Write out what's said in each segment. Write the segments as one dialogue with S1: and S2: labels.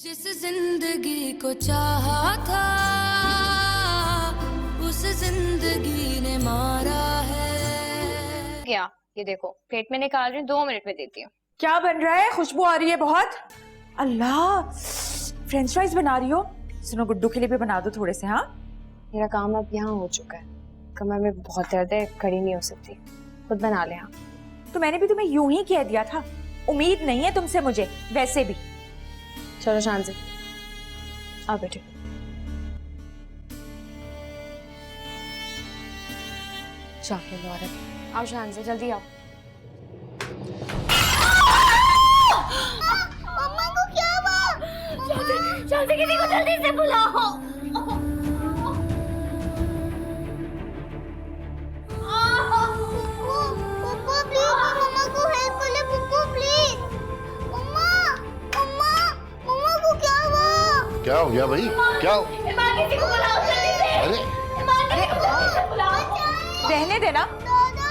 S1: जिस जिंदगी को चाहा था उस जिंदगी ने मारा है।
S2: क्या ये देखो प्लेट में निकाल रही हूँ, 2 मिनट में देती हूँ।
S3: क्या बन रहा है? खुशबू आ रही है बहुत। अल्लाह, फ्रेंच फ्राइज बना रही हो? सुनो, गुड्डू के लिए भी बना दो थोड़े से। हाँ,
S2: मेरा काम अब यहाँ हो चुका है, कमर में बहुत दर्द है, खड़ी नहीं हो सकती, खुद बना ले। हाँ
S3: तो मैंने भी तुम्हें यूं ही कह दिया था, उम्मीद नहीं है तुमसे मुझे वैसे भी।
S2: चलो शान से आओ बेटे। चाहे लो औरत, आओ शान से जल्दी आओ।
S4: मम्मा को क्या हुआ? जल्दी किसी को जल्दी से बुलाओ। पप्पा प्लीज, मम्मा को हेल्प कर ले। पप्पा प्लीज। मम्मा मम्मा मम्मा को क्या हुआ?
S5: क्या हो गया भाई? क्या हो?
S4: इमाम किसी को बुलाओ जल्दी से।
S5: अरे
S4: अरे किसी को बुलाओ।
S3: रहने देना,
S4: दादा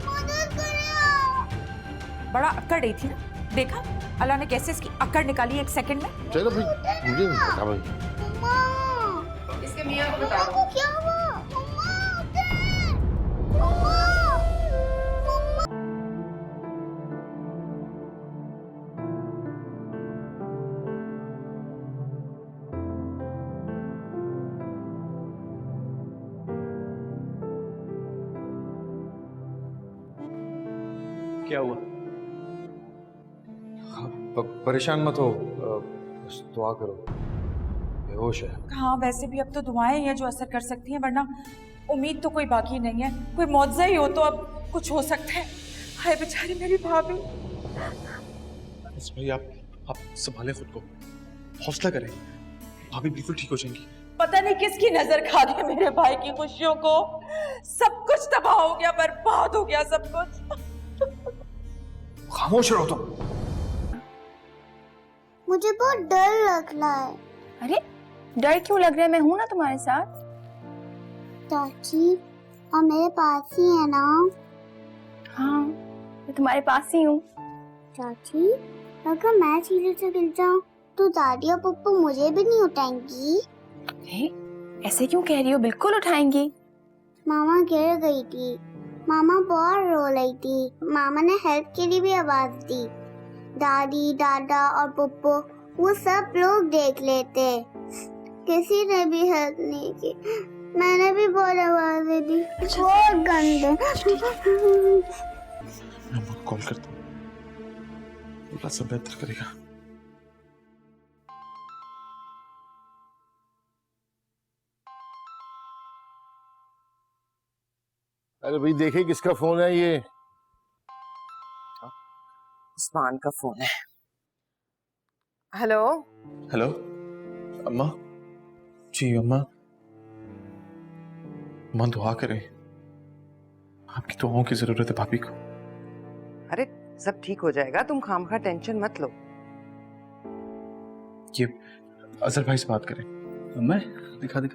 S4: मदद करो।
S3: बड़ा अकड़ रही थी ना, देखा अल्लाह ने कैसे इसकी अकड़ निकाली 1 सेकंड में।
S5: चलो भाई, मुझे नहीं पता भाई।
S4: मम्मा
S3: इसके मियां को
S4: मम्मा को क्या हुआ? मम्मा उठे। मम्मा
S6: क्या हुआ? परेशान मत हो, बस दुआ करो। बेहोश है।
S3: हाँ, वैसे भी अब तो दुआएं ही हैं जो असर कर सकती हैं, वरना उम्मीद तो कोई बाकी नहीं है। कोई मौजज़ा ही हो तो अब कुछ हो सकता है। हाय बेचारी मेरी भाभी।
S7: बस भाई आप संभालें खुद को, हौसला करें, भाभी बिल्कुल ठीक हो जाएंगी।
S3: पता नहीं किसकी नजर खा गई मेरे भाई की खुशियों को। सब कुछ तबाह हो गया, बर्बाद हो गया सब कुछ।
S7: खामोश रहो तुम।
S4: मुझे बहुत डर लग रहा है।
S2: अरे डर क्यों लग रहा है? मैं हूं ना तुम्हारे साथ।
S4: चाची और मेरे पास ही है ना?
S2: हाँ मैं तुम्हारे पास ही हूँ।
S4: चाची अगर मैं सीढ़ी से गिर जाऊं तो दादी और पप्पू मुझे भी नहीं उठाएंगी?
S2: ऐसे क्यों कह रही हो? बिल्कुल उठाएंगी।
S4: मामा गिर गई थी, मामा बहुत रो रही थी। मामा ने हेल्प के लिए भी आवाज दी। दादी दादा और पप्पू वो सब लोग देख लेते, किसी ने भी हेल्प नहीं की। मैंने भी बहुत आवाजें दी, बहुत गंदे।
S7: मैं अम्मा को कॉल करता हूँ, थोड़ा सा बेहतर करेगा।
S5: अरे भाई देखे किसका फोन है ये?
S8: उस्मान का फोन है। हेलो
S7: हेलो अम्मा जी। अम्मा दुआ करें, आपकी दुआओं की जरूरत है भाभी को।
S8: अरे सब ठीक हो जाएगा, तुम खामखा टेंशन मत लो।
S7: ये अजहर भाई से बात करें।
S6: अम्मा दिखा दे।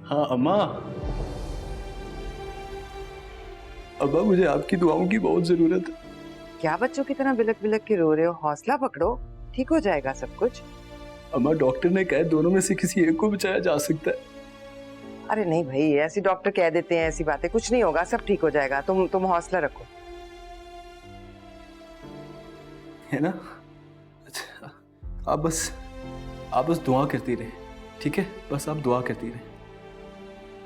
S6: हाँ अम्मा, अब्बा मुझे आपकी दुआओं की बहुत जरूरत है।
S8: क्या बच्चों की तरह बिलक बिलक के रो रहे हो? हौसला पकड़ो, ठीक हो जाएगा सब कुछ।
S6: अम्मा डॉक्टर ने कहा दोनों में से किसी एक को बचाया जा सकता है।
S8: अरे नहीं भाई, ऐसी डॉक्टर कह देते हैं ऐसी बातें, कुछ नहीं होगा, सब ठीक हो जाएगा। तुम हौसला रखो,
S6: है ना? अच्छा आप बस दुआ करती रहे, ठीक है? बस आप दुआ करती रहे।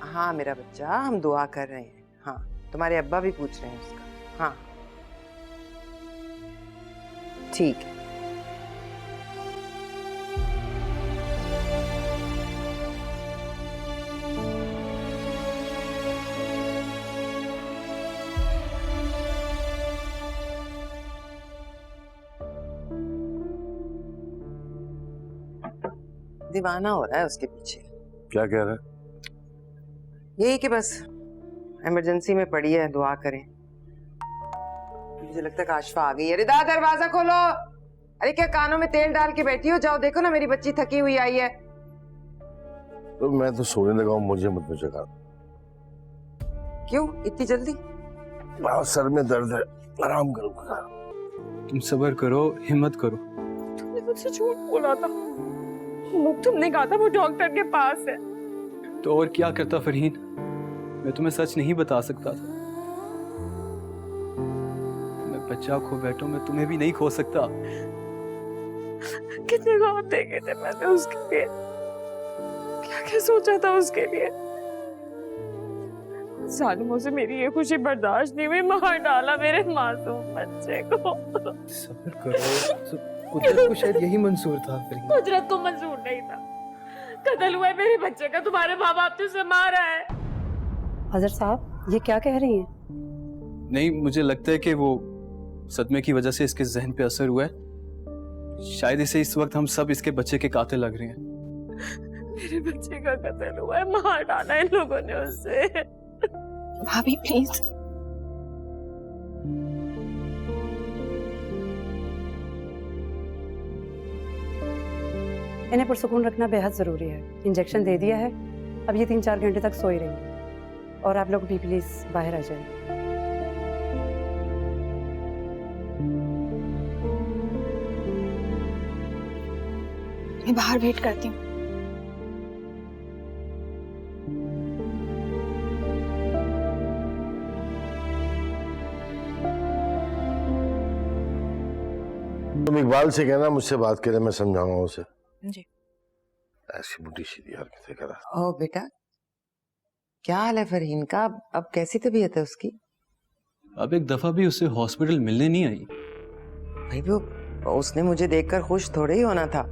S8: हाँ मेरा बच्चा, हम दुआ कर रहे हैं। हाँ तुम्हारे अब्बा भी पूछ रहे हैं उसका। हाँ ठीक है। दीवाना हो रहा है उसके पीछे।
S5: क्या कह रहा है?
S8: यही कि बस इमरजेंसी में पड़ी है, दुआ करें। मुझे लगता है काशफा आ गई है। रिदा दरवाजा खोलो। अरे क्या कानों में तेल डाल के बैठी हो? जाओ देखो ना, मेरी बच्ची थकी हुई आई है।
S5: तो मैं तो सोने लगा हूँ, मुझे मत जगा।
S8: क्यों इतनी जल्दी?
S5: बहुत सर में दर्द है, आराम करूंगा।
S6: तुम सब्र करो, हिम्मत करो।
S4: तुम
S3: मुझसे झूठ बोला था। तुमने कहा था वो डॉक्टर के पास है।
S6: तो और क्या करता फरहीन, मैं तुम्हें सच नहीं बता सकता था। मैं बच्चा खो बैठा, मैं तुम्हें भी नहीं खो सकता।
S3: कितने ख्वाब देखे थे मैंने उसके लिए, क्या क्या सोचा था उसके लिए। जालिमों से मेरी ये खुशी बर्दाश्त नहीं हुई, मार डाला मेरे मासूम बच्चे को।
S6: सब्र करो, कुदरत को शायद यही मंजूर था फरहीन।
S3: कुदरत को मंजूर नहीं था। कत्ल हुआ है मेरे बच्चे का, तुम्हारे माँ बाप ने उसे मारा है।
S9: हजरत साहब ये क्या कह रही हैं?
S6: नहीं, मुझे लगता है कि वो सदमे की वजह से इसके जहन पे असर हुआ है। शायद इसे इस वक्त हम सब इसके बच्चे के कातिल लग रहे हैं।
S3: मेरे बच्चे का कत्ल हुआ है, मार डाला इन लोगों ने उसे।
S2: भाभी प्लीज।
S9: इन्हें पुरसुकून रखना बेहद ज़रूरी है। इंजेक्शन दे दिया है, अब ये 3-4 घंटे तक सोई रहेंगी। और आप लोग भी प्लीज़ बाहर आ जाएं।
S2: मैं बाहर वेट करती हूँ।
S5: तुम इकबाल से कहना मुझसे बात करे, मैं समझाऊंगा उसे।
S2: जी।
S5: ऐसी बुढ़ी सीधी हरकतें करा।
S8: ओ बेटा, क्या हाल है फरहीन का? अब कैसी तबीयत है उसकी?
S6: अब एक दफा भी उसे हॉस्पिटल मिलने नहीं आई।
S8: भाई वो उसने मुझे देखकर खुश थोड़े ही होना था।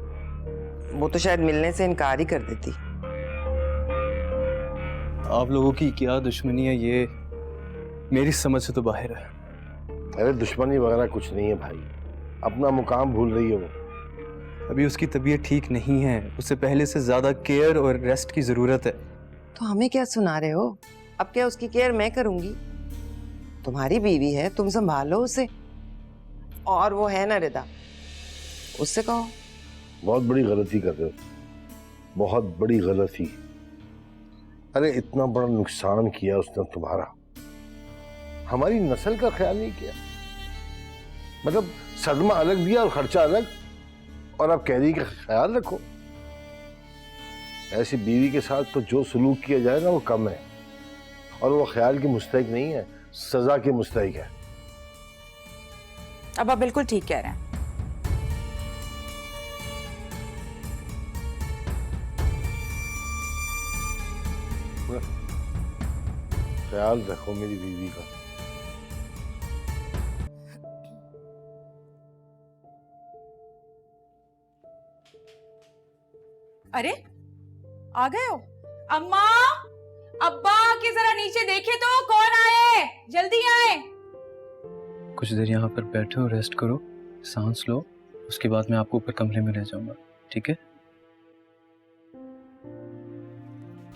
S8: वो तो शायद मिलने से इनकार ही कर देती।
S6: आप लोगों की क्या दुश्मनी है, ये मेरी समझ से तो बाहर है।
S5: अरे दुश्मनी वगैरह कुछ नहीं है भाई, अपना मुकाम भूल रही है वो।
S6: अभी उसकी तबीयत ठीक नहीं है, उसे पहले से ज्यादा केयर और रेस्ट की जरूरत है।
S8: तो हमें क्या सुना रहे हो? अब क्या उसकी केयर मैं करूंगी? तुम्हारी बीवी है, तुम संभालो उसे। और वो है ना रिदा, उससे कहो।
S5: बहुत बड़ी गलती कर रहे हो, बहुत बड़ी गलती। अरे इतना बड़ा नुकसान किया उसने तुम्हारा, हमारी नस्ल का ख्याल नहीं किया। मतलब सदमा अलग दिया और खर्चा अलग, और अब कह रही कि ख्याल रखो। ऐसी बीवी के साथ तो जो सलूक किया जाए ना वो कम है, और वो ख्याल की मुस्तहिक नहीं है, सजा की मुस्तहिक है।
S3: अब आप बिल्कुल ठीक कह रहे हैं।
S5: ख्याल रखो मेरी बीवी का।
S3: अरे आ गए हो? अम्मा, अब्बा के जरा नीचे देखे तो कौन आए, जल्दी आए।
S6: कुछ देर यहाँ पर बैठो और रेस्ट करो, सांस लो, उसके बाद मैं आपको ऊपर कमरे में ले जाऊंगा, ठीक है?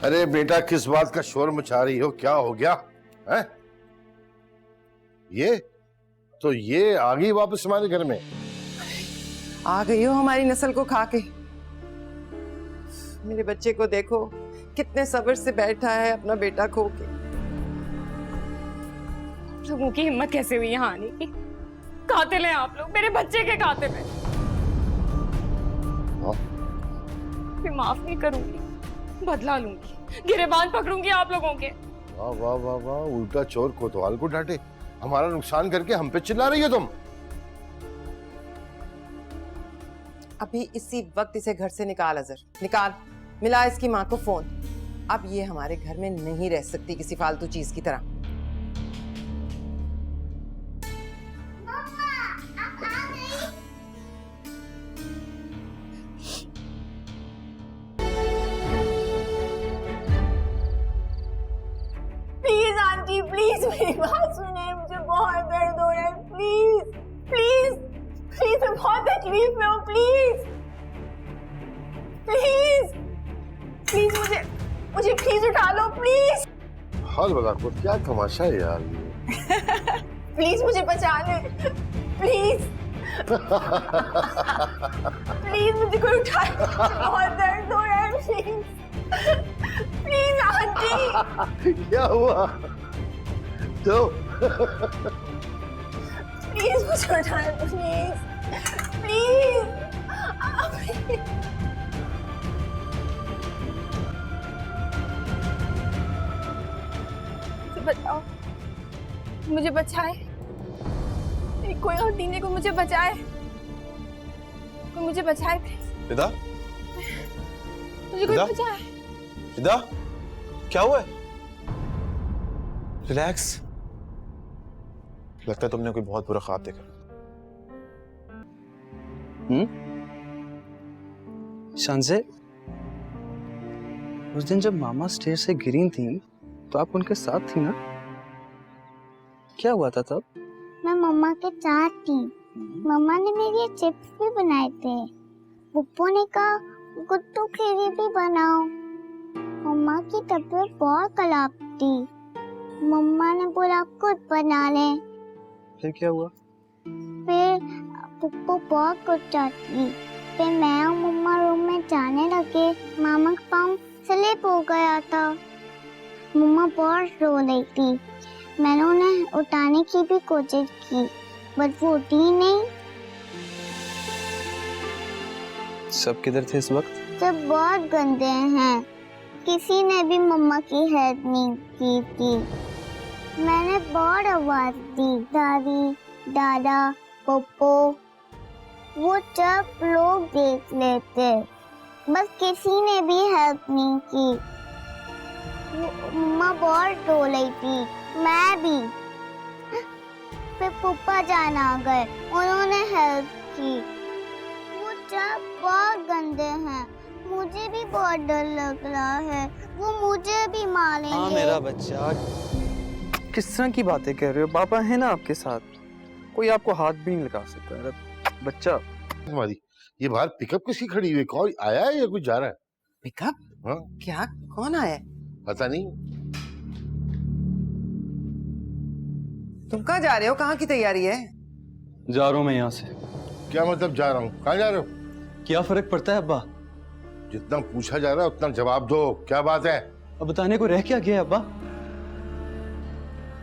S5: अरे बेटा, किस बात का शोर मचा रही हो? क्या हो गया है? ये आ गई वापस हमारे घर में।
S8: आ गई हो हमारी नस्ल को खा के। मेरे बच्चे को देखो, कितने सब्र से बैठा है अपना बेटा खो के।
S3: लोगों की हिम्मत कैसे हुई यहाँ आने की? कातिल हैं आप लोग, मेरे बच्चे के कातिल हैं। मैं माफ नहीं करूंगी, बदला लूंगी, गिरेबान पकड़ूंगी आप लोगों के।
S5: वाह वाह वाह वाह, उल्टा चोर कोतवाल को डांटे। हमारा नुकसान करके हम पे चिल्ला रही हो तुम।
S8: अभी इसी वक्त इसे घर से निकाल अजहर, निकाल। मिला इसकी माँ को फोन। अब ये हमारे घर में नहीं रह सकती किसी फालतू चीज की तरह।
S3: प्लीज आंटी, प्लीज मेरी बात सुनिए, मुझे बहुत दर्द हो रहा है। प्लीज प्लीज प्लीज, मैं बहुत तकलीफ में हूँ। प्लीज प्लीज प्लीज, मुझे प्लीज उठा लो प्लीज।
S5: हाल बता को, क्या तमाशा है यार ये।
S3: प्लीज मुझे बचा ले, प्लीज प्लीज मुझे कोई उठा ले, बहुत दर्द हो रहा है। प्लीज प्लीज आंटी,
S5: क्या हुआ? तो
S3: प्लीज मुझे उठा ले, प्लीज प्लीज
S10: मुझे बचाए, कोई और दीने को मुझे बचाए, कोई मुझे बचाए प्लीज।
S7: रिदा,
S10: मुझे कोई
S7: रिदा?
S10: बचाए।
S7: रिदा, क्या हुआ है? रिलैक्स। लगता है तुमने कोई बहुत बुरा ख्वाब देखा।
S6: शानज़े, उस दिन जब मामा स्टेज से गिरी थी तो आप उनके साथ थी ना? क्या हुआ था तब?
S4: मैं मम्मा के साथ थी। मम्मा ने मेरे लिए चिप्स भी बनाए थे। पप्पू ने कहा गुड्डू के लिए भी बनाओ। मम्मा की तबीयत बहुत खराब थी। मम्मा ने बोला खुद बना ले।
S6: फिर क्या हुआ?
S4: फिर पप्पू बहुत गुस्सा थी। फिर मैं और मम्मा रूम में जाने लगे। मामा का पाँव स्लिप हो गया था। मम्मा बहुत रो रही थी। मैंने उन्हें उठाने की भी कोशिश की, बट वो उठी नहीं।
S6: सब किधर थे इस वक्त?
S4: सब बहुत गंदे हैं। किसी ने भी मम्मा की हेल्प नहीं की थी। मैंने बहुत आवाज दी, दादी, दादा, पप्पू, वो सब लोग देख लेते, बस किसी ने भी हेल्प नहीं की। मम्मा बहुत रो रही थी, मैं भी। फिर पप्पा जान आ गए, उन्होंने हेल्प की। वो सब बहुत गंदे हैं, मुझे भी बहुत डर लग रहा है, वो मुझे भी मारेंगे।
S6: हाँ मेरा बच्चा, किस तरह की बातें कह रहे हो? पापा है ना आपके साथ, कोई आपको हाथ भी नहीं लगा सकता। अरे बच्चा,
S5: तुम्हारी ये बाहर पिकअप किसकी खड़ी हुई है? कौन आया है या कुछ जा रहा है?
S8: पिकअप?
S5: हाँ,
S8: क्या? कौन आया?
S5: पता नहीं।
S8: तुम कहाँ जा रहे हो? कहाँ की तैयारी है?
S6: जा रहा हूँ मैं यहाँ से।
S5: क्या मतलब जा रहा हूँ? कहाँ जा रहे हो?
S6: क्या फर्क पड़ता है अब्बा?
S5: जितना पूछा जा रहा है उतना जवाब दो। क्या बात है?
S6: अब बताने को रह क्या गया अब्बा?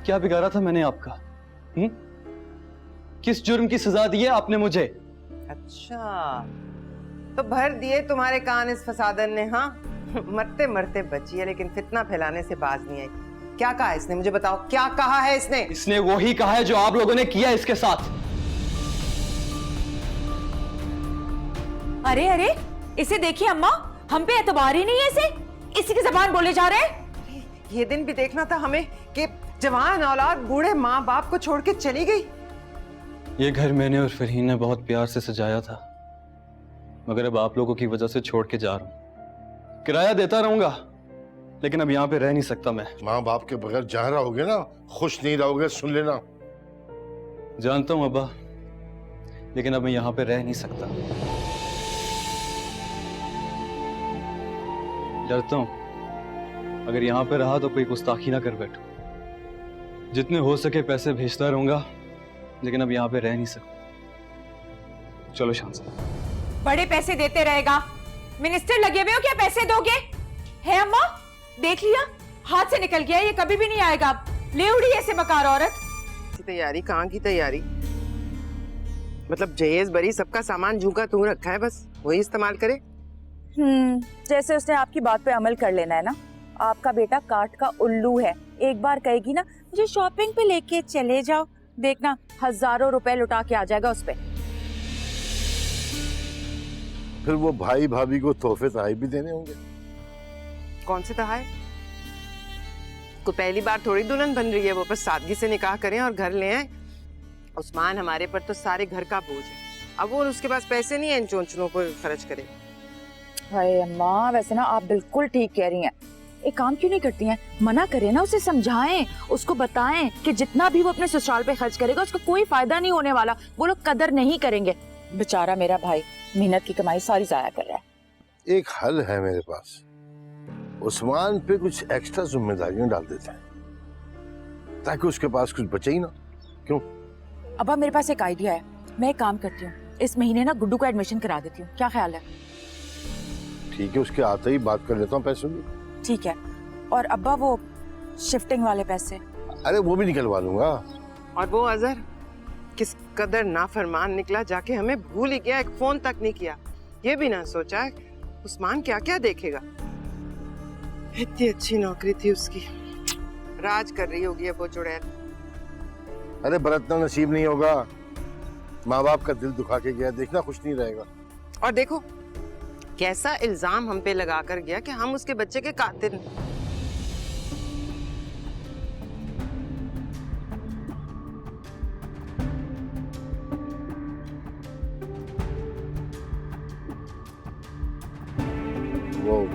S6: क्या बिगाड़ा था मैंने आपका? किस जुर्म की सजा दी है आपने मुझे?
S8: अच्छा, तो भर दिए तुम्हारे कान इस फसादन ने, हाँ? मरते मरते बची है, लेकिन फितना फैलाने से बाज नहीं आई। क्या कहा है इसने? मुझे बताओ, क्या कहा है इसने?
S6: इसने वही कहा है जो आप लोगों ने किया इसके साथ।
S3: अरे अरे, इसे देखिए अम्मा, हम पे एतबार ही नहीं है इसे। इसी की जबान बोले जा रहे हैं।
S8: ये दिन भी देखना था हमें कि जवान औलाद बूढ़े माँ बाप को छोड़ के चली गई।
S6: ये घर मैंने और फरहीन ने बहुत प्यार से सजाया था, मगर अब आप लोगों की वजह से छोड़ के जा रहा हूँ। किराया देता रहूंगा, लेकिन अब यहाँ पे रह नहीं सकता मैं।
S5: माँ बाप के बगैर जहाँ रहोगे ना, खुश नहीं रहोगे, सुन लेना।
S6: जानता हूँ अब्बा, लेकिन अब मैं यहाँ पे रह नहीं सकता। डरता हूँ अगर यहाँ पे रहा तो कोई गुस्ताखी ना कर बैठूं। जितने हो सके पैसे भेजता रहूंगा, लेकिन अब यहाँ पे रह नहीं सकता। चलो शान साहब।
S3: बड़े पैसे देते रहेगा, मिनिस्टर लगे हुए हो, क्या पैसे दोगे? है अम्मा, देख लिया, हाथ से निकल गया, ये कभी भी नहीं आएगा। ले उड़ी ऐसे मकार औरत।
S8: तैयारी? कहाँ की तैयारी? मतलब जहेज बरी सबका सामान झूका तू रखा है, बस वही इस्तेमाल करे।
S3: जैसे उसने आपकी बात पे अमल कर लेना है ना। आपका बेटा काट का उल्लू है, एक बार कहेगी ना मुझे शॉपिंग पे लेके चले जाओ, देखना हजारों रुपए लुटा के आ जाएगा उस पे।
S5: फिर वो भाई भाभी को तोहफे तहाई भी देने होंगे।
S8: कौन से तहाए? कोई पहली बार थोड़ी दुल्हन बन रही है, वो बस सादगी से निकाह करें और घर ले आए। उस्मान हमारे पर तो सारे घर का बोझ है, अब वो उसके पास पैसे नहीं है इन चोंचलों को खर्च करे।
S3: हाय अम्मा, वैसे ना आप बिल्कुल ठीक कह रही हैं। एक काम क्यों नहीं करती हैं, मना करें ना, उसे समझाएं, उसको बताएं कि जितना भी वो अपने ससुराल पे खर्च करेगा उसको कोई फायदा नहीं होने वाला, वो लोग कदर नहीं करेंगे। बेचारा मेरा भाई मेहनत की कमाई सारी जाया कर रहा है।
S5: एक हल है मेरे पास, उस्मान पे कुछ एक्स्ट्रा जिम्मेदारियां डाल देते हैं ताकि उसके पास कुछ बचे ही ना। क्यों?
S3: अब्बा मेरे पास एक आइडिया है, मैं एक काम करती हूँ, इस महीने ना गुड्डू को एडमिशन करा देती हूँ, क्या ख्याल है?
S5: ठीक है, उसके आते ही बात कर लेता हूँ पैसों की।
S3: ठीक है। और अब्बा वो शिफ्टिंग वाले पैसे?
S5: अरे वो भी निकलवा लूंगा।
S8: और वो अजहर किस कदर नाफरमान निकला, जाके हमें भूल ही गया, एक फोन तक नहीं किया। ये भी ना सोचा उस्मान क्या क्या देखेगा। इतनी अच्छी नौकरी थी उसकी, राज कर रही होगी अब वो चुड़ैल।
S5: अरे बरतना नसीब नहीं होगा, माँ बाप का दिल दुखा के गया, देखना खुश नहीं रहेगा।
S8: और देखो कैसा इल्जाम हम पे लगा कर गया कि हम उसके बच्चे के कातिल हैं।
S5: वो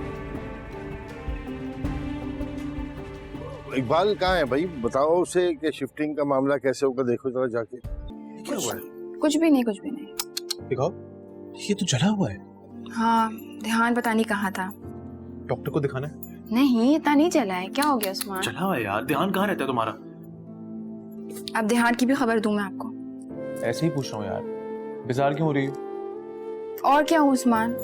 S5: इकबाल कहाँ है भाई? बताओ उसे कि शिफ्टिंग का मामला कैसे होगा, देखो जरा जाके।
S7: क्या हुआ है?
S10: कुछ भी नहीं, कुछ भी नहीं।
S7: दिखाओ, ये तो जला हुआ है।
S10: हाँ, ध्यान पता नहीं कहाँ था।
S7: डॉक्टर को दिखाना है?
S10: नहीं, इतना नहीं चला है। क्या हो गया उस्मान?
S7: चला हुआ है यार, ध्यान कहाँ रहता है तुम्हारा?
S10: अब ध्यान की भी खबर दूं मैं आपको?
S7: ऐसे ही पूछ रहा हूँ यार, बेजार क्यों हो रही हो?
S10: और क्या हूँ उस्मान,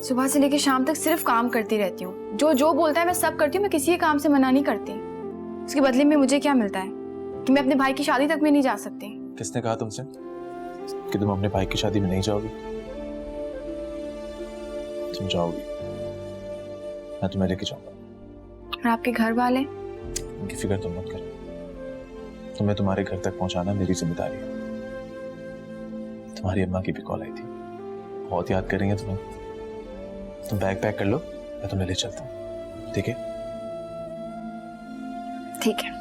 S10: सुबह से लेकर शाम तक सिर्फ काम करती रहती हूँ। जो जो बोलता है मैं सब करती हूँ, मैं किसी के काम से मना नहीं करती। उसके बदले में मुझे क्या मिलता है कि मैं अपने भाई की शादी तक में नहीं जा सकती।
S7: किसने कहा तुमसे कि तुम अपने भाई की शादी में नहीं जाओगी? तुम जाओगी, मैं तुम्हें लेके जाऊंगा।
S10: और आपके घर वाले?
S7: उनकी फिक्र तुम मत करो, तुम्हें तुम्हारे घर तक पहुंचाना मेरी जिम्मेदारी है। तुम्हारी अम्मा की भी कॉल आई थी, बहुत याद कर रही है तुम्हें। तुम बैग पैक कर लो, मैं तुम्हें ले चलता हूँ, ठीक है?
S10: ठीक है।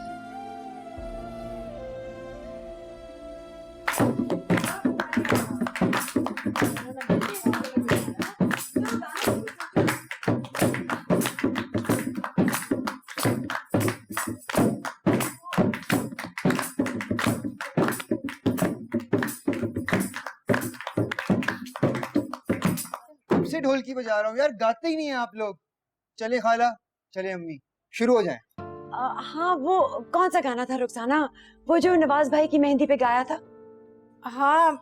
S11: से ढोलकी बजा रहा हूँ यार, गाते ही नहीं है आप लोग। चले खाला, चले अम्मी, शुरू हो जाएं।
S9: हाँ, वो कौन सा गाना था रुखसाना, वो जो नवाज भाई की मेहंदी पे गाया था?
S12: हाँ,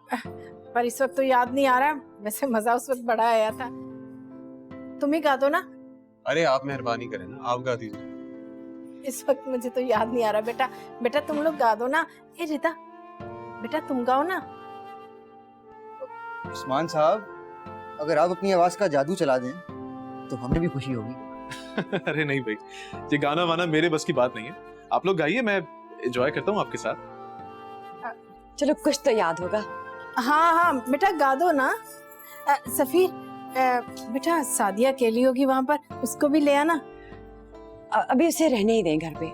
S12: पर इस वक्त तो याद नहीं आ रहा। वैसे मजा उस वक्त बड़ा आया था। तुम ही गा दो ना।
S7: अरे आप मेहरबानी करें ना, आप गा दीजिए।
S12: इस वक्त मुझे तो याद नहीं आ रहा। बेटा बेटा तुम लोग गा दो ना। ए रिता, बेटा तुम गाओ ना।
S11: उस्मान साहब, अगर आप अपनी आवाज का जादू चला दें तो हमें भी खुशी होगी।
S7: अरे नहीं भाई, ये गाना वाना मेरे बस की बात नहीं है। आप लोग गाइए, मैं एंजॉय करता हूँ आपके साथ।
S9: चलो कुछ तो याद होगा।
S12: हाँ हाँ बेटा गा दो ना। सफीर, बेटा सादिया अकेली होगी वहां पर, उसको भी ले आना।
S9: अभी उसे रहने ही दें घर पे।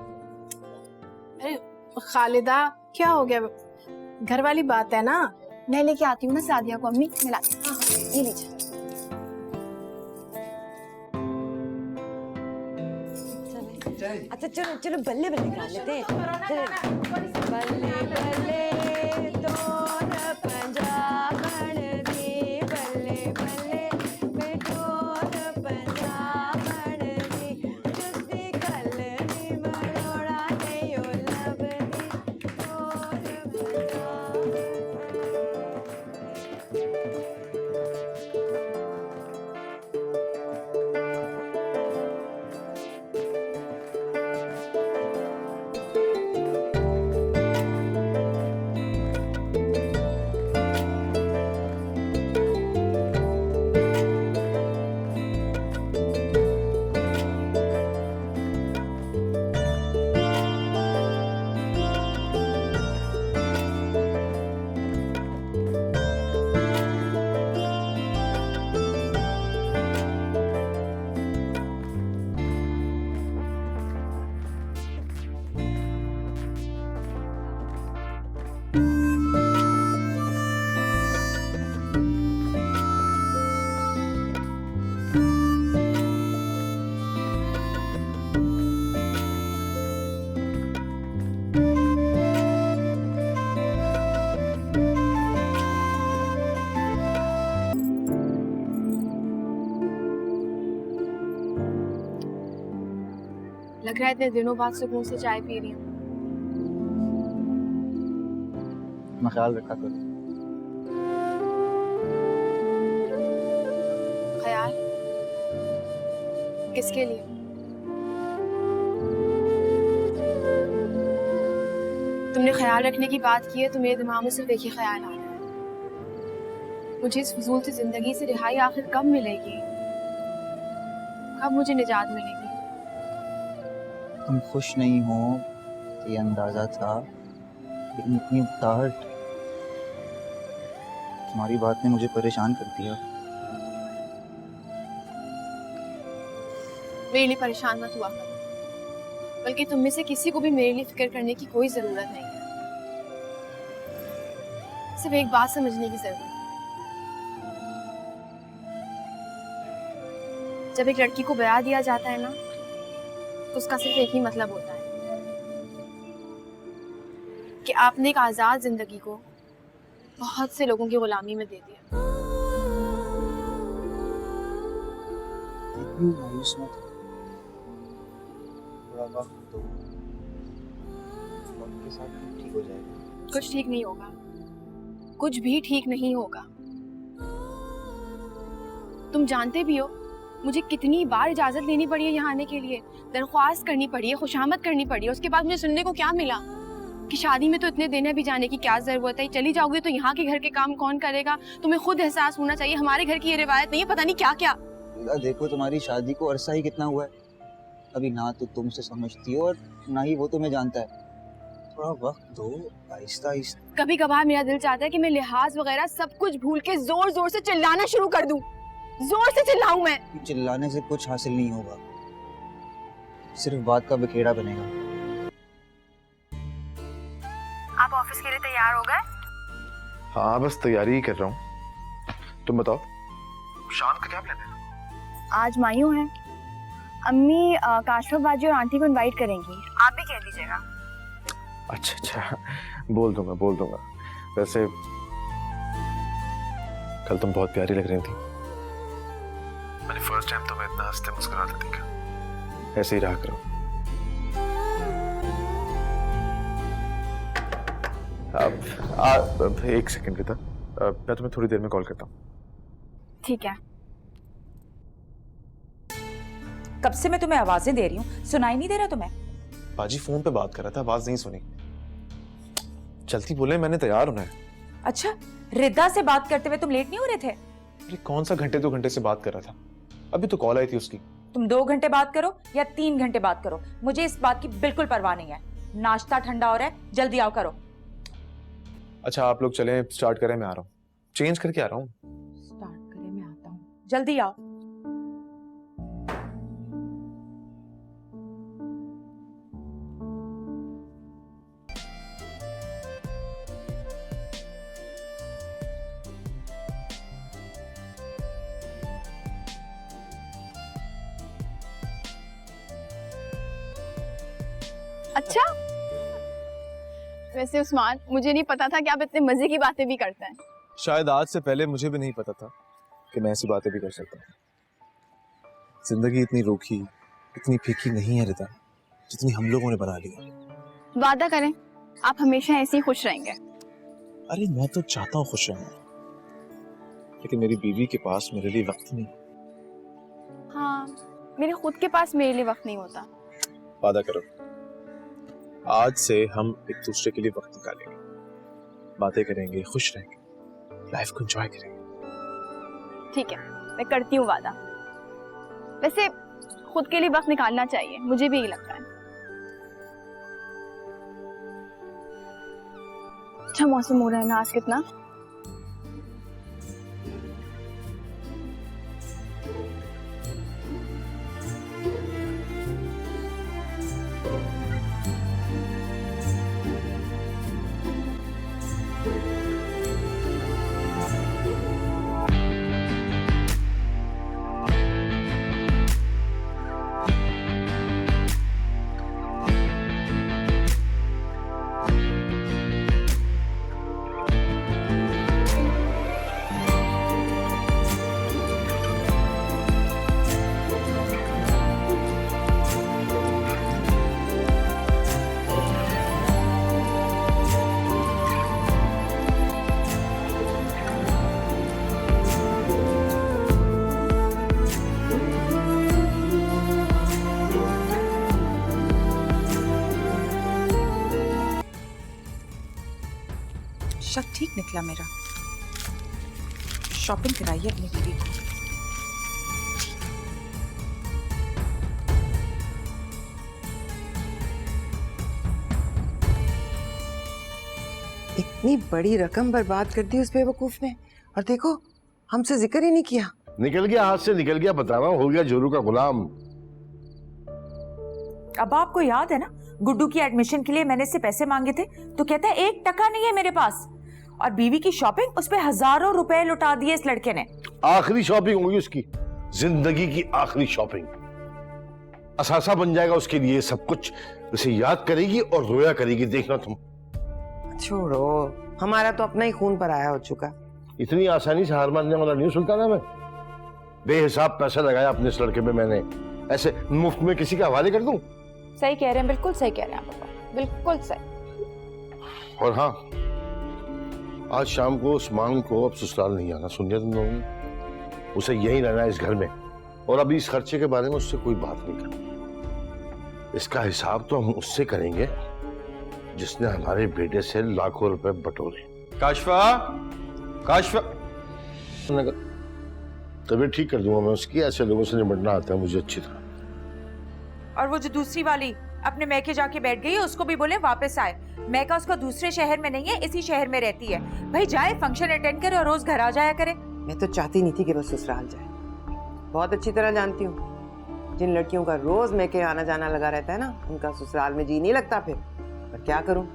S12: अरे खालिदा, क्या हो गया? घर वाली बात है ना।
S10: मैं लेके आती हूँ ना सादिया को, अम्मी मिलाती हूँ। हाँ, ये लीजिए।
S9: अच्छा चलो चलो, बल्ले बल्ले गा लेते हैं। बल्ले बल्ले तोर पंजाबन दी, बल्ले बल्ले मैं तोर पंजाबन दी, जुस्ती कलनी मरोड़ा नहीं ओ लबदी, तोर पंजाब।
S10: लग रहा है इतने दिनों बाद सुकून से चाय पी रही हूँ।
S11: अपना ख्याल रखा करो।
S10: ख्याल किसके लिए? तुमने ख्याल रखने की बात की है तो मेरे दिमाग में सिर्फ एक ही ख्याल आ रहा है। मुझे इस फजूल सी जिंदगी से रिहाई आखिर कब मिलेगी? कब मुझे निजात मिलेगी?
S11: तुम खुश नहीं हो, ये अंदाजा था, लेकिन इतनी उकताहट, तुम्हारी बात ने मुझे परेशान कर दिया।
S10: मेरे लिए परेशान मत हुआ करो, बल्कि तुम में से किसी को भी मेरे लिए फिक्र करने की कोई जरूरत नहीं है। सिर्फ एक बात समझने की जरूरत है, जब एक लड़की को ब्याह दिया जाता है ना, तो उसका सिर्फ एक ही मतलब होता है कि आपने एक आजाद जिंदगी को बहुत से लोगों की गुलामी में दे दिया।
S11: मायूस मत हो, थोड़ा वक्त दो, वक्त के साथ सब ठीक हो जाएगा।
S10: कुछ ठीक नहीं होगा, कुछ भी ठीक नहीं होगा। तुम जानते भी हो मुझे कितनी बार इजाजत लेनी पड़ी है यहाँ आने के लिए, दरख्वास्त करनी पड़ी है, खुशामद करनी पड़ी है। उसके बाद मुझे सुनने को क्या मिला कि शादी में तो इतने दिन है, भी जाने की क्या जरूरत है, चली जाओगे तो यहाँ के घर के काम कौन करेगा। तुम्हें खुद एहसास होना चाहिए, हमारे घर की ये रिवायत नहीं है, पता नहीं क्या क्या।
S11: देखो तुम्हारी शादी को अरसा ही कितना हुआ है, अभी ना तो तुमसे समझती हो और ना ही वो तुम्हें जानता है। थोड़ा वक्त दो, आहिस्ता आहिस्ता।
S10: कभी कभार मेरा दिल चाहता है कि मैं लिहाज वगैरह सब कुछ भूल के जोर जोर से चिल्लाना शुरू कर दूं, जोर से चिल्लाऊं मैं।
S11: चिल्लाने से कुछ हासिल नहीं होगा, सिर्फ बात का बिखेड़ा बनेगा।
S10: आप ऑफिस के लिए तैयार हो गए?
S7: हाँ बस तैयारी ही कर रहा हूँ। तुम बताओ शाम का क्या प्लान है?
S10: आज मायू है, अम्मी काशफ बाजी और आंटी को इनवाइट करेंगी, आप भी कह दीजिएगा।
S7: अच्छा बोल दूंगा। वैसे कल तुम बहुत प्यारी लग रही थी, मैंने फर्स्ट टाइम तुम्हें इतना हंसते मुस्कुराते देखा। ऐसे ही रहा करो। अब एक सेकंड रिता, मैं तुम्हें थोड़ी देर में कॉल करता हूँ।
S10: ठीक है।
S3: कब से मैं तुम्हें आवाजें दे रही हूँ, सुनाई नहीं दे रहा तुम्हें?
S7: बाजी फोन पे बात कर रहा था, आवाज नहीं सुनी। चलती बोले, मैंने तैयार होना है।
S3: अच्छा, रिद्दा से बात करते हुए तुम लेट नहीं हो रहे थे?
S7: अरे कौन सा घंटे 2 घंटे से बात कर रहा था, अभी तो कॉल आई थी उसकी।
S3: तुम 2 घंटे बात करो या 3 घंटे बात करो, मुझे इस बात की बिल्कुल परवाह नहीं है। नाश्ता ठंडा हो रहा है, जल्दी आओ करो।
S7: अच्छा आप लोग चलें, स्टार्ट करें, मैं आ रहा हूँ, चेंज करके आ रहा हूँ।
S3: स्टार्ट करें, मैं आता हूँ, जल्दी आओ।
S10: अच्छा, वैसे उस्मान, मुझे नहीं पता था कि आप इतने मजे की बातें भी करते हैं।
S7: शायद आज से पहले मुझे भी नहीं पता था कि मैं ऐसी बातें भी कर सकता हूँ। जिंदगी इतनी रूखी, इतनी फीकी नहीं है रिता, जितनी हम लोगों ने बना लिया।
S10: वादा करें आप हमेशा ऐसे ही खुश रहेंगे।
S7: अरे मैं तो चाहता हूँ खुश रहूं, लेकिन मेरी बीवी के पास मेरे लिए वक्त नहीं।
S10: हाँ, मेरे खुद के पास मेरे लिए वक्त नहीं होता।
S7: वादा करो, आज से हम एक दूसरे के लिए वक्त निकालेंगे, बातें करेंगे, खुश रहेंगे, लाइफ को एंजॉय करेंगे।
S10: ठीक है, मैं करती हूँ वादा। वैसे खुद के लिए वक्त निकालना चाहिए, मुझे भी यही लगता है। अच्छा मौसम हो रहा है ना आज कितना।
S3: शक ठीक निकला मेरा। शॉपिंग कराइए अपनी बीवी को।
S8: इतनी बड़ी रकम बर्बाद कर दी उस बेवकूफ ने, और देखो हमसे जिक्र ही नहीं किया।
S5: निकल गया, हाथ से निकल गया, बता रहा हूँ, हो गया जोरू का गुलाम।
S3: अब आपको याद है ना, गुड्डू की एडमिशन के लिए मैंने इससे पैसे मांगे थे, तो कहता है 1 टका नहीं है मेरे पास, और बीवी की शॉपिंग उस पे हजारों रुपए लुटा दिए इस लड़के ने।
S5: आखिरी शॉपिंग होगी उसकी, जिंदगी की आखिरी शॉपिंग। असासा बन जाएगा उसके लिए सब कुछ, उसे याद करेगी और रोया करेगी, देखना तुम।
S8: छोड़ो, हमारा तो अपना ही खून पर आया हो चुका।
S5: इतनी आसानी से हार मानने वाला नहीं सुल्ताना मैं। बेहिसाब पैसा लगाया अपने इस लड़के में मैंने, ऐसे मुफ्त में किसी के हवाले कर दूं?
S3: सही कह रहे हैं, बिल्कुल सही कह रहे हैं आप, बिल्कुल सही।
S5: और हाँ, आज शाम को उस्मान को अब ससुराल नहीं आना, सुन लिया तुम लोगों ने? उसे यहीं रहना है इस घर में, और अभी इस खर्चे के बारे में उससे कोई बात नहीं करनी। इसका हिसाब तो हम उससे करेंगे जिसने हमारे बेटे से लाखों रुपए बटोरे।
S6: काशफा, काशफा,
S5: तबीयत ठीक कर दूंगा मैं उसकी, ऐसे लोगों से निपटना आता है मुझे अच्छी तरह।
S3: और वो जो दूसरी वाली अपने मैके जाके बैठ गई है, उसको भी बोले वापस आए। मैका उसका दूसरे शहर में नहीं है, इसी शहर में रहती है। भाई जाए, फंक्शन अटेंड करे और रोज घर आ जाया करे।
S8: मैं तो चाहती नहीं थी कि वो ससुराल जाए। बहुत अच्छी तरह जानती हूँ, जिन लड़कियों का रोज मैके आना जाना लगा रहता है ना, उनका ससुराल में जी नहीं लगता फिर। पर क्या करूँ,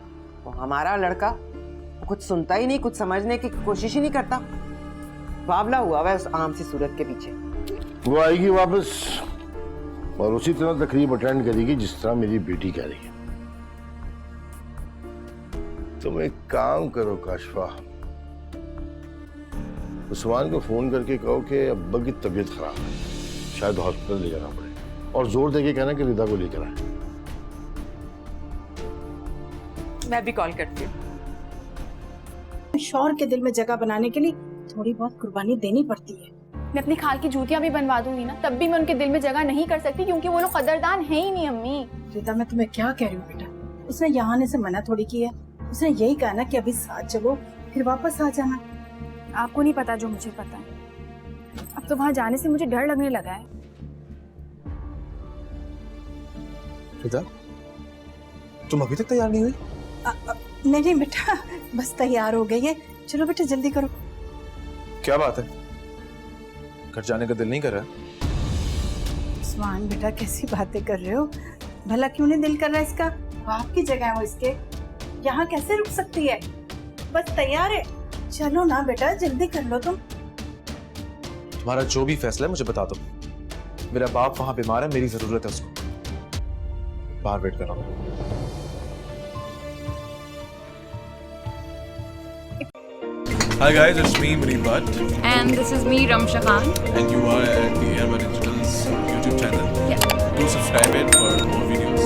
S8: वो हमारा लड़का वो कुछ सुनता ही नहीं, कुछ समझने की कोशिश ही नहीं करता। बावला हुआ है उस आम सी सूरत के पीछे।
S5: वो आएगी वापस और उसी तरह तकरीब अटेंड करेगी जिस तरह मेरी बेटी कह रही है। तुम एक काम करो काशफा, उस्मान को फोन करके कहो कि अब्बा की तबीयत खराब है, शायद हॉस्पिटल ले जाना पड़े, और जोर देके कहना कि रिदा को लेकर आए।
S3: मैं भी कॉल करती हूँ।
S12: शौहर के दिल में जगह बनाने के लिए थोड़ी बहुत कुर्बानी देनी पड़ती है।
S10: मैं अपनी खाल की जूतियां भी बनवा दूंगी ना, तब भी मैं उनके दिल में जगह नहीं कर सकती, क्योंकि वो लोग कदरदान है ही नहीं। अम्मी
S12: रिदा, मैं तुम्हें क्या कह रही हूँ बेटा, उसने यहाँ आने से मना थोड़ी की है। उसने यही कहा ना कि अभी साथ चलो फिर वापस आ जाना।
S10: आपको नहीं पता जो मुझे पता है। अब तो वहां जाने से मुझे डर लगने लगा है।
S7: रिदा, तुम अभी तक तैयार नहीं हुई?
S12: नहीं बेटा, बस तैयार हो गई है। चलो बेटा जल्दी करो।
S7: क्या बात है, घर जाने का दिल नहीं कर रहा?
S12: उस्मान बेटा, कैसी बातें कर रहे हो? भला क्यों नहीं दिल कर रहा इसका? आपकी जगह है वो इसके, यहाँ कैसे रुक सकती है? बस तैयार है, चलो ना बेटा जल्दी कर लो तुम।
S7: तुम्हारा जो भी फैसला है मुझे बता दो। मेरा बाप वहां बीमार है, मेरी जरूरत है उसको। बाहर वेट कर रहा हूँ।
S13: Hi guys, it's me Munib Bhatt.
S10: And this is me, Ramsha Khan.
S13: And you are at the Airman Originals YouTube channel.
S10: Yeah.
S13: Do subscribe it for more videos.